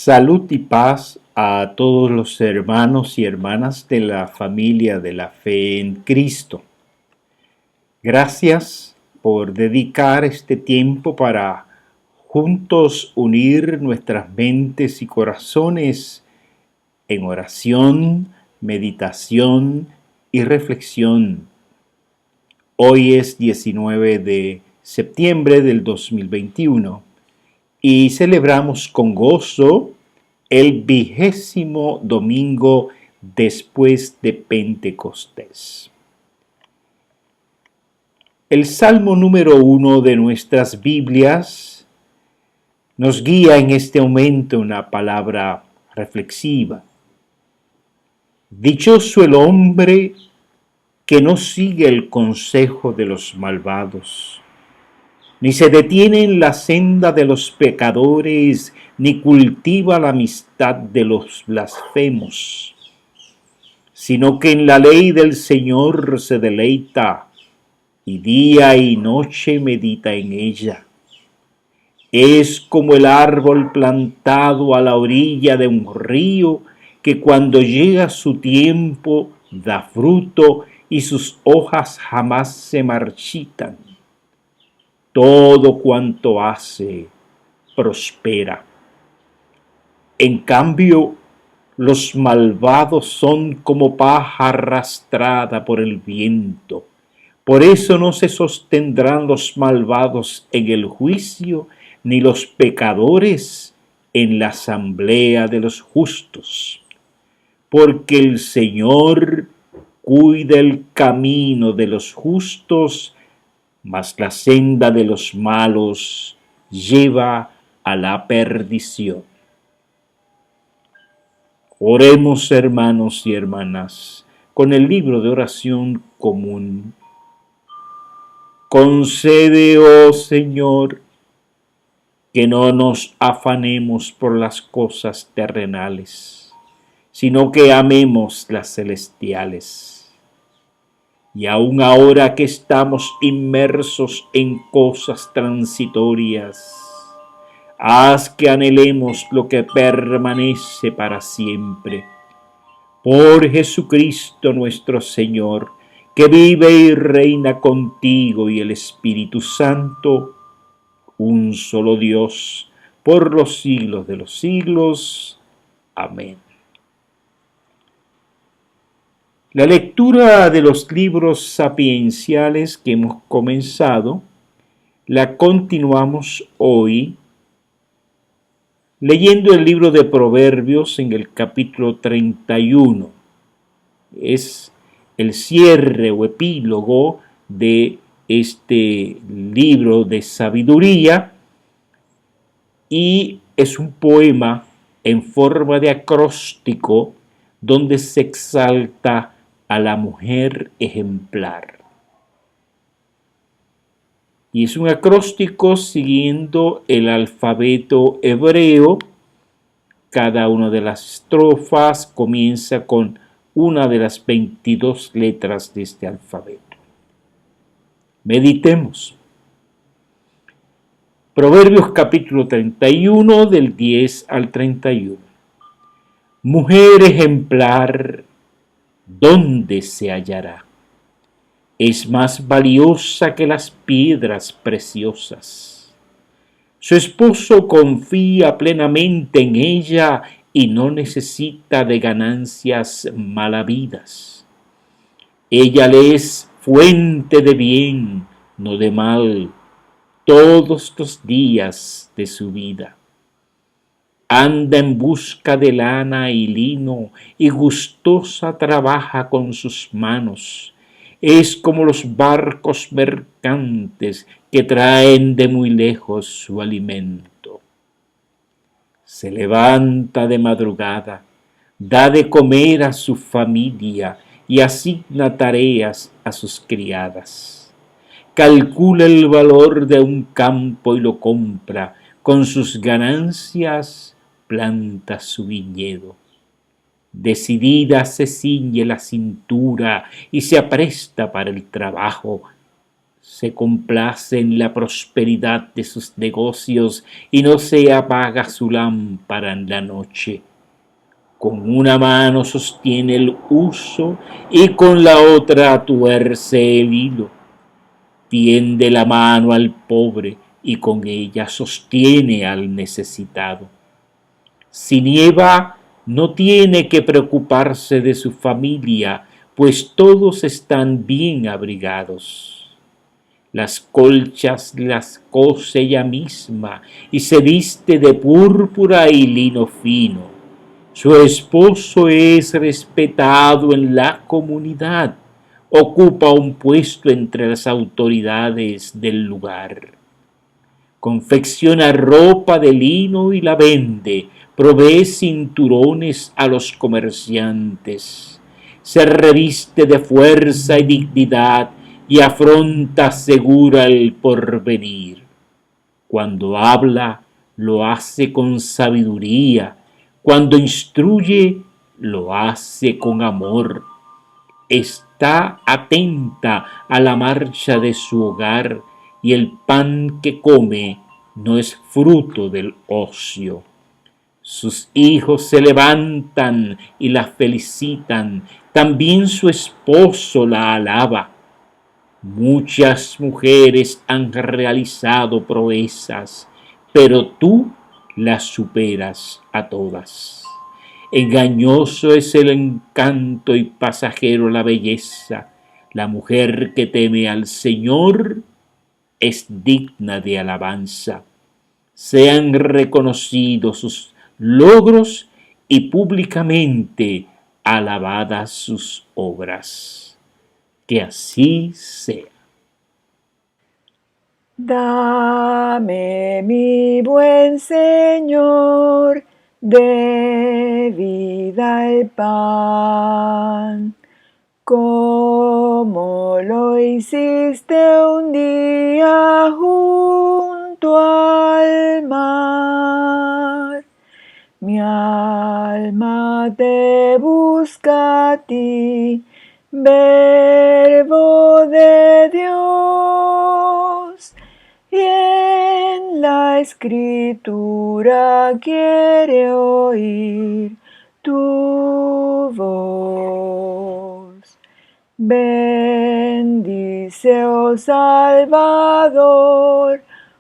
Salud y paz a todos los hermanos y hermanas de la familia de la fe en Cristo. Gracias por dedicar este tiempo para juntos unir nuestras mentes y corazones en oración, meditación y reflexión. Hoy es 19 de septiembre del 2021 y celebramos con gozo el 20º domingo después de Pentecostés. El Salmo número 1 de nuestras Biblias nos guía en este momento una palabra reflexiva. Dichoso el hombre que no sigue el consejo de los malvados, ni se detiene en la senda de los pecadores, ni cultiva la amistad de los blasfemos, sino que en la ley del Señor se deleita, y día y noche medita en ella. Es como el árbol plantado a la orilla de un río, que cuando llega su tiempo da fruto y sus hojas jamás se marchitan. Todo cuanto hace prospera. En cambio, los malvados son como paja arrastrada por el viento. Por eso no se sostendrán los malvados en el juicio, ni los pecadores en la asamblea de los justos. Porque el Señor cuida el camino de los justos, mas la senda de los malos lleva a la perdición. Oremos, hermanos y hermanas, con el libro de oración común. Concede, oh Señor, que no nos afanemos por las cosas terrenales, sino que amemos las celestiales. Y aun ahora que estamos inmersos en cosas transitorias, haz que anhelemos lo que permanece para siempre. Por Jesucristo nuestro Señor, que vive y reina contigo y el Espíritu Santo, un solo Dios, por los siglos de los siglos. Amén. La lectura de los libros sapienciales que hemos comenzado, la continuamos hoy leyendo el libro de Proverbios en el capítulo 31. Es el cierre o epílogo de este libro de sabiduría y es un poema en forma de acróstico donde se exalta a la mujer ejemplar. Y es un acróstico siguiendo el alfabeto hebreo. Cada una de las estrofas comienza con una de las 22 letras de este alfabeto. Meditemos. Proverbios capítulo 31 del 10 al 31. Mujer ejemplar, ¿dónde se hallará? Es más valiosa que las piedras preciosas. Su esposo confía plenamente en ella y no necesita de ganancias malavidas. Ella le es fuente de bien, no de mal, todos los días de su vida. Anda en busca de lana y lino y gustosa trabaja con sus manos. Es como los barcos mercantes que traen de muy lejos su alimento. Se levanta de madrugada, da de comer a su familia y asigna tareas a sus criadas. Calcula el valor de un campo y lo compra. Con sus ganancias planta su viñedo. Decidida se ciñe la cintura y se apresta para el trabajo. Se complace en la prosperidad de sus negocios y no se apaga su lámpara en la noche. Con una mano sostiene el uso y con la otra tuerce el hilo. Tiende la mano al pobre y con ella sostiene al necesitado. Si nieva, no tiene que preocuparse de su familia, pues todos están bien abrigados. Las colchas las cose ella misma y se viste de púrpura y lino fino. Su esposo es respetado en la comunidad, ocupa un puesto entre las autoridades del lugar. Confecciona ropa de lino y la vende, provee cinturones a los comerciantes, se reviste de fuerza y dignidad y afronta segura el porvenir. Cuando habla, lo hace con sabiduría, cuando instruye, lo hace con amor. Está atenta a la marcha de su hogar y el pan que come no es fruto del ocio. Sus hijos se levantan y la felicitan, también su esposo la alaba. Muchas mujeres han realizado proezas, pero tú las superas a todas. Engañoso es el encanto y pasajero la belleza. La mujer que teme al Señor es digna de alabanza. Sean reconocidos sus logros y públicamente alabadas sus obras. Que así sea. Dame, mi buen Señor, de vida el pan, como lo hiciste un día junto al mar. Mi alma te busca a ti, Verbo de Dios, y en la Escritura quiere oír tu voz. Bendice, oh Salvador,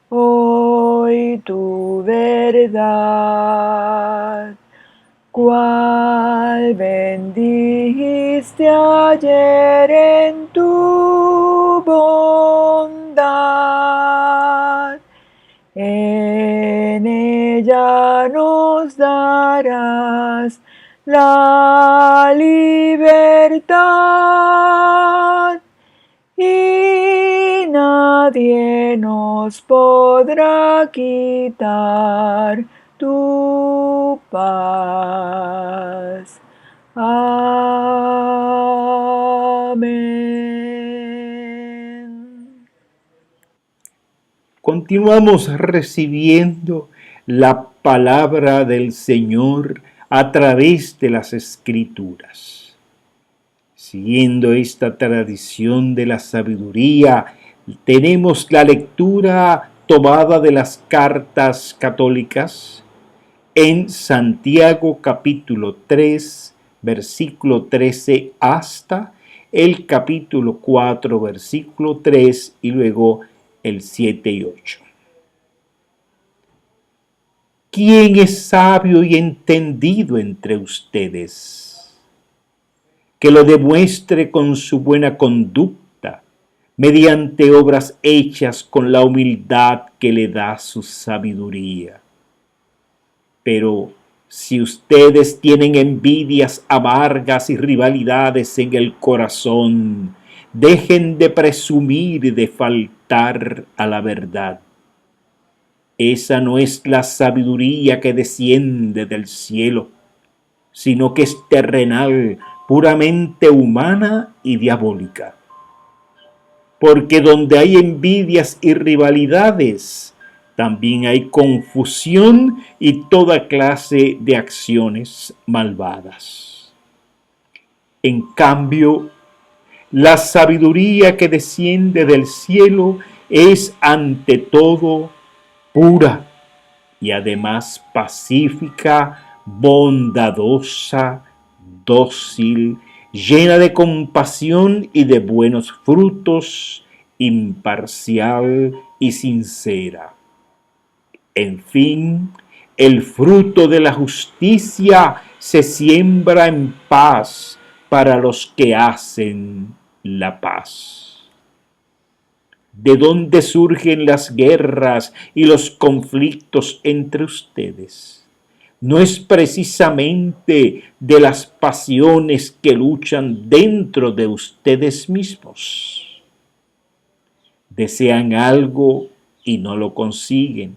hoy tu verdad. Cual bendijiste ayer en tu bondad, en ella nos darás la libertad y nadie nos podrá quitar tu paz. Amén. Continuamos recibiendo la palabra del Señor a través de las Escrituras. Siguiendo esta tradición de la sabiduría, tenemos la lectura tomada de las cartas católicas en Santiago capítulo 3, versículo 13 hasta el capítulo 4, versículo 3 y luego el 7 y 8. ¿Quién es sabio y entendido entre ustedes? Que lo demuestre con su buena conducta, mediante obras hechas con la humildad que le da su sabiduría. Pero si ustedes tienen envidias amargas y rivalidades en el corazón, dejen de presumir y de faltar a la verdad. Esa no es la sabiduría que desciende del cielo, sino que es terrenal, puramente humana y diabólica. Porque donde hay envidias y rivalidades, también hay confusión y toda clase de acciones malvadas. En cambio, La sabiduría que desciende del cielo es ante todo pura y además pacífica, bondadosa, dócil, llena de compasión y de buenos frutos, imparcial y sincera. En fin, el fruto de la justicia se siembra en paz para los que hacen la paz. ¿De dónde surgen las guerras y los conflictos entre ustedes? ¿No es precisamente de las pasiones que luchan dentro de ustedes mismos? Desean algo y no lo consiguen.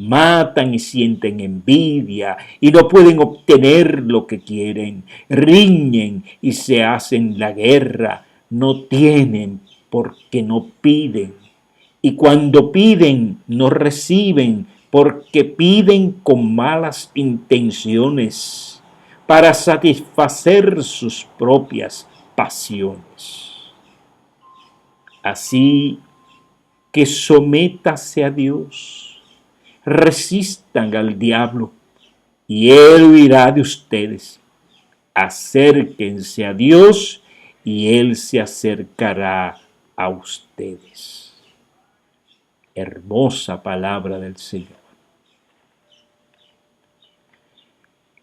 Matan y sienten envidia y no pueden obtener lo que quieren. Riñen y se hacen la guerra. No tienen porque no piden. Y cuando piden, no reciben porque piden con malas intenciones para satisfacer sus propias pasiones. Así que sométase a Dios. Resistan al diablo y él huirá de ustedes. Acérquense a Dios y él se acercará a ustedes. Hermosa palabra del Señor.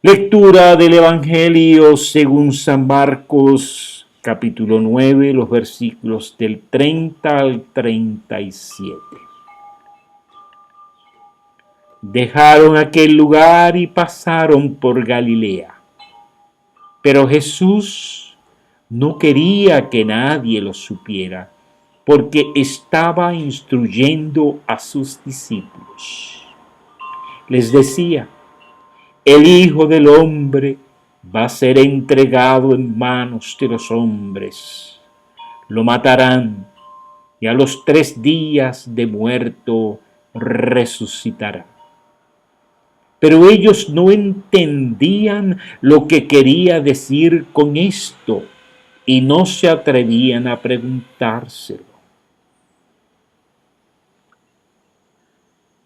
Lectura del Evangelio según San Marcos, capítulo 9, los versículos del 30 al 37. Dejaron aquel lugar y pasaron por Galilea. Pero Jesús no quería que nadie lo supiera, porque estaba instruyendo a sus discípulos. Les decía: el Hijo del Hombre va a ser entregado en manos de los hombres. Lo matarán y a los 3 días de muerto resucitará. Pero ellos no entendían lo que quería decir con esto y no se atrevían a preguntárselo.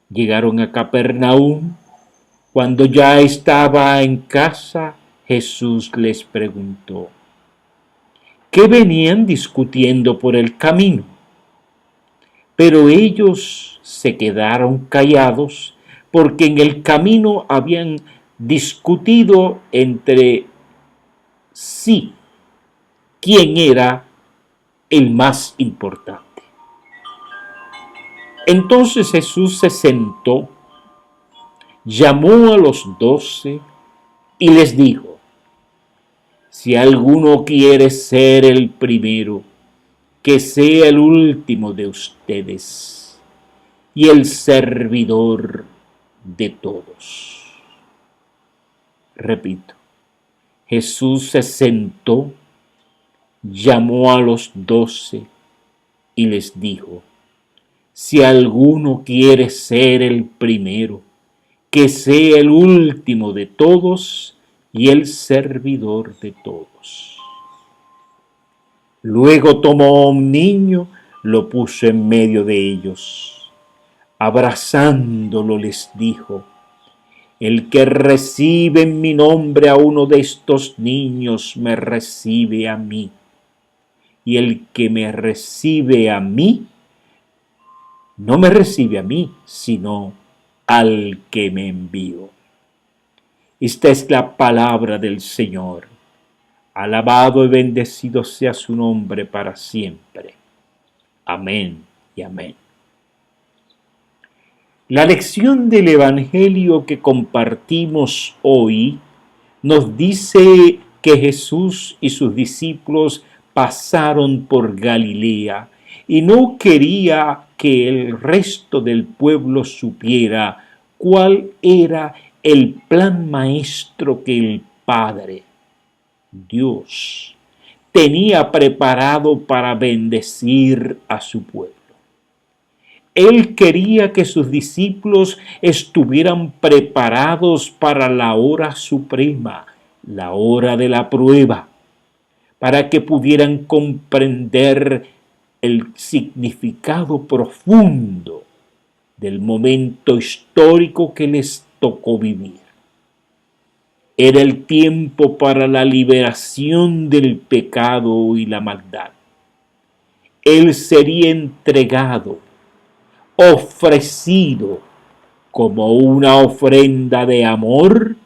Llegaron a Capernaum. Cuando ya estaba en casa, Jesús les preguntó: ¿qué venían discutiendo por el camino? Pero ellos se quedaron callados porque en el camino habían discutido entre sí quién era el más importante. Entonces Jesús se sentó, llamó a los 12 y les dijo: si alguno quiere ser el primero, que sea el último de ustedes y el servidor de todos. Repito, Jesús se sentó, llamó a los 12 y les dijo: si alguno quiere ser el primero, que sea el último de todos y el servidor de todos. Luego tomó un niño, lo puso en medio de ellos. Abrazándolo les dijo: el que recibe en mi nombre a uno de estos niños me recibe a mí, y el que me recibe a mí no me recibe a mí, sino al que me envió. Esta es la palabra del Señor. Alabado y bendecido sea su nombre para siempre. Amén y amén. La lección del Evangelio que compartimos hoy nos dice que Jesús y sus discípulos pasaron por Galilea y no quería que el resto del pueblo supiera cuál era el plan maestro que el Padre, Dios, tenía preparado para bendecir a su pueblo. Él quería que sus discípulos estuvieran preparados para la hora suprema, la hora de la prueba, para que pudieran comprender el significado profundo del momento histórico que les tocó vivir. Era el tiempo para la liberación del pecado y la maldad. Él sería entregado, ofrecido como una ofrenda de amor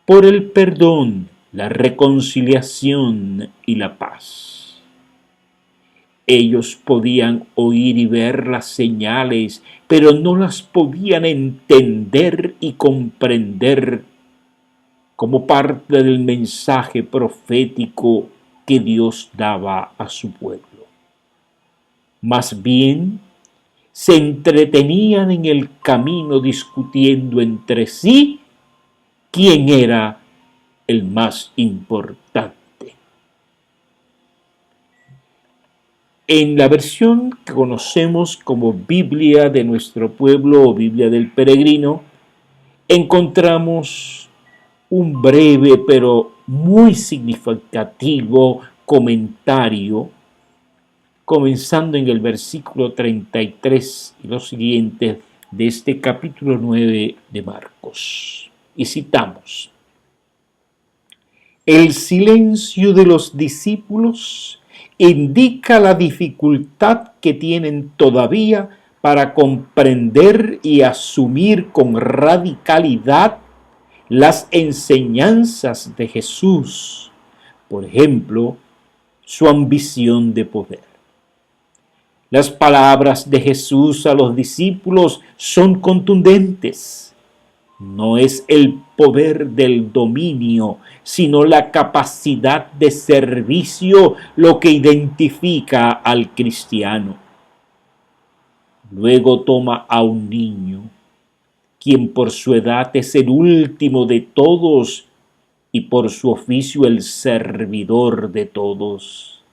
por el perdón, la reconciliación y la paz. Ellos podían oír y ver las señales, pero no las podían entender y comprender como parte del mensaje profético que Dios daba a su pueblo. Más bien, se entretenían en el camino discutiendo entre sí quién era el más importante. En la versión que conocemos como Biblia de nuestro pueblo o Biblia del peregrino, encontramos un breve pero muy significativo comentario, comenzando en el versículo 33 y los siguientes de este capítulo 9 de Marcos. Y citamos: el silencio de los discípulos indica la dificultad que tienen todavía para comprender y asumir con radicalidad las enseñanzas de Jesús. Por ejemplo, su ambición de poder. Las palabras de Jesús a los discípulos son contundentes. No es el poder del dominio, sino la capacidad de servicio lo que identifica al cristiano. Luego toma a un niño, quien por su edad es el último de todos y por su oficio el servidor de todos,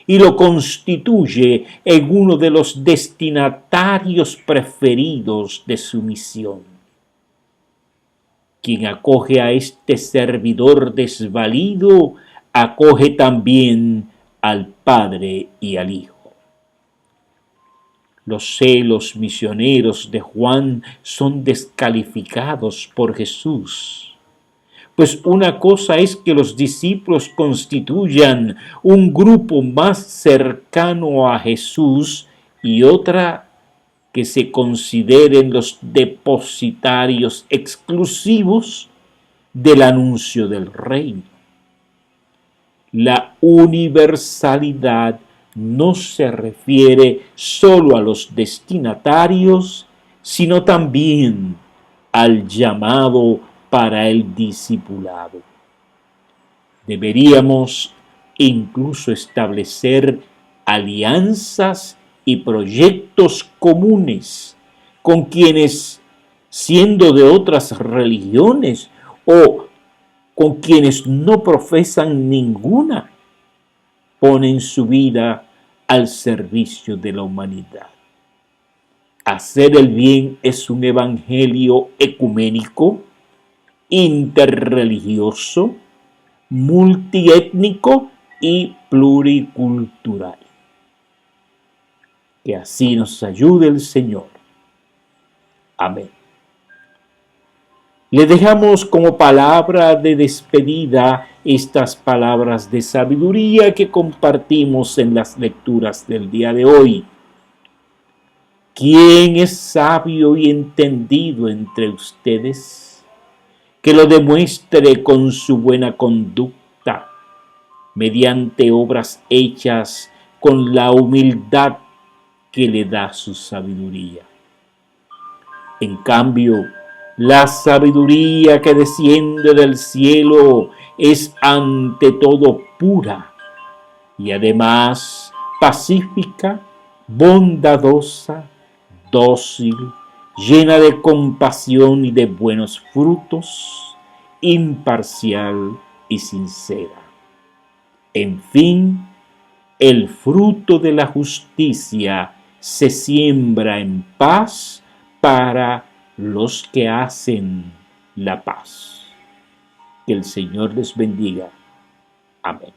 y lo constituye en uno de los destinatarios preferidos de su misión. Quien acoge a este servidor desvalido, acoge también al Padre y al Hijo. Los celos misioneros de Juan son descalificados por Jesús. Pues una cosa es que los discípulos constituyan un grupo más cercano a Jesús y otra que se consideren los depositarios exclusivos del anuncio del reino. La universalidad no se refiere solo a los destinatarios, sino también al llamado para el discipulado. Deberíamos incluso establecer alianzas y proyectos comunes con quienes, siendo de otras religiones o con quienes no profesan ninguna, ponen su vida al servicio de la humanidad. Hacer el bien es un evangelio ecuménico, interreligioso, multiétnico y pluricultural. Que así nos ayude el Señor. Amén. Le dejamos como palabra de despedida estas palabras de sabiduría que compartimos en las lecturas del día de hoy. ¿Quién es sabio y entendido entre ustedes? Que lo demuestre con su buena conducta, mediante obras hechas con la humildad que le da su sabiduría. En cambio, la sabiduría que desciende del cielo es ante todo pura y además pacífica, bondadosa, dócil, llena de compasión y de buenos frutos, imparcial y sincera. En fin, el fruto de la justicia se siembra en paz para los que hacen la paz. Que el Señor les bendiga. Amén.